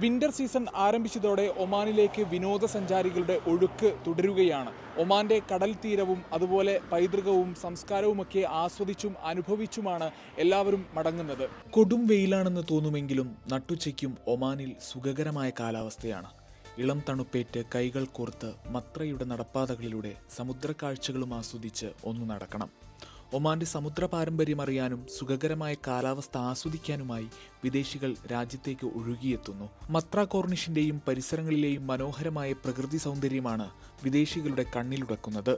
Winter season ആരംഭിച്ചതോടെ ഒമാനിലേക്ക് വിനോദസഞ്ചാരികളുടെ ഒഴുക്ക് തുടരുകയാണ്. ഒമാന്റെ കടൽ തീരവും അതുപോലെ പൈതൃകവും സംസ്കാരവുമൊക്കെ ആസ്വദിച്ചും അനുഭവിച്ചുമാണ് എല്ലാവരും മടങ്ങുന്നത്. കൊടും വെയിലാണെന്ന് തോന്നുമെങ്കിലും നട്ടുച്ചയ്ക്കും ഒമാനിൽ സുഖകരമായ കാലാവസ്ഥയാണ്. ഇളം തണുപ്പേറ്റ് കൈകൾ കോർത്ത് മത്രയുടെ നടപ്പാതകളിലൂടെ സമുദ്രക്കാഴ്ചകളും ആസ്വദിച്ച് ഒന്ന് നടക്കണം. ഒമാന്റെ സമുദ്ര പാരമ്പര്യം അറിയാനും സുഖകരമായ കാലാവസ്ഥ ആസ്വദിക്കാനുമായി വിദേശികൾ രാജ്യത്തേക്ക് ഒഴുകിയെത്തുന്നു. മത്ര കോർണിഷിന്റെയും പരിസരങ്ങളിലെയും മനോഹരമായ പ്രകൃതി സൗന്ദര്യമാണ് വിദേശികളുടെ കണ്ണിലുടക്കുന്നത്.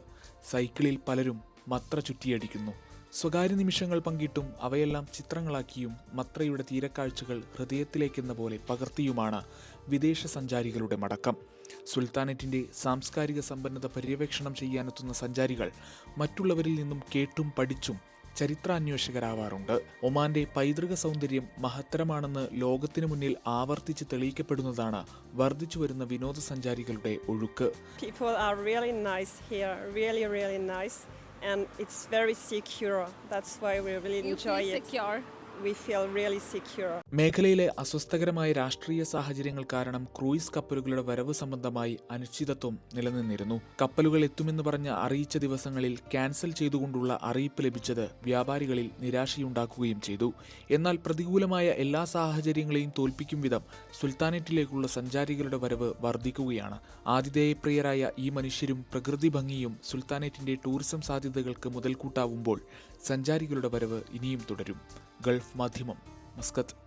സൈക്കിളിൽ പലരും മത്ര ചുറ്റിയടിക്കുന്നു. സ്വകാര്യ നിമിഷങ്ങൾ പങ്കിട്ടും അവയെല്ലാം ചിത്രങ്ങളാക്കിയും മത്രയുടെ തീരക്കാഴ്ചകൾ ഹൃദയത്തിലേക്കെന്ന പോലെ പകർത്തിയുമാണ് വിദേശ സഞ്ചാരികളുടെ മടക്കം. സുൽത്താനറ്റിന്റെ സാംസ്കാരിക സമ്പന്നത പര്യവേക്ഷണം ചെയ്യാനെത്തുന്ന സഞ്ചാരികൾ മറ്റുള്ളവരിൽ നിന്നും കേട്ടും പഠിച്ചും ചരിത്രാന്വേഷകരാവാറുണ്ട്. ഒമാന്റെ പൈതൃക സൗന്ദര്യം മഹത്തരമാണെന്ന് ലോകത്തിനു മുന്നിൽ ആവർത്തിച്ച് തെളിയിക്കപ്പെടുന്നതാണ് വർദ്ധിച്ചു വരുന്ന വിനോദസഞ്ചാരികളുടെ ഒഴുക്ക്. And it's very secure. That's why we really enjoy it. Secure. We feel really secure. മേഖലയിലെ അസ്വസ്ഥകരമായ രാഷ്ട്രീയ സാഹചര്യങ്ങൾ കാരണം ക്രൂയിസ് കപ്പലുകളുടെ വരവ് സംബന്ധമായി അനിശ്ചിതത്വം നിലനിന്നിരുന്നു. കപ്പലുകൾ എത്തുമെന്ന് പറഞ്ഞ് അറിയിച്ച ദിവസങ്ങളിൽ ക്യാൻസൽ ചെയ്തുകൊണ്ടുള്ള അറിയിപ്പ് ലഭിച്ചത് വ്യാപാരികളിൽ നിരാശയുണ്ടാക്കുകയും ചെയ്തു. എന്നാൽ പ്രതികൂലമായ എല്ലാ സാഹചര്യങ്ങളെയും തോൽപ്പിക്കും വിധം സുൽത്താനറ്റിലേക്കുള്ള സഞ്ചാരികളുടെ വരവ് വർദ്ധിക്കുകയാണ്. ആതിഥേയപ്രിയരായ ഈ മനുഷ്യരും പ്രകൃതി ഭംഗിയും സുൽത്താനറ്റിന്റെ ടൂറിസം സാധ്യതകൾക്ക് മുതൽക്കൂട്ടാവുമ്പോൾ സഞ്ചാരികളുടെ വരവ് ഇനിയും തുടരും. ഗൾഫ് മാധ്യമം, മസ്കത്ത്.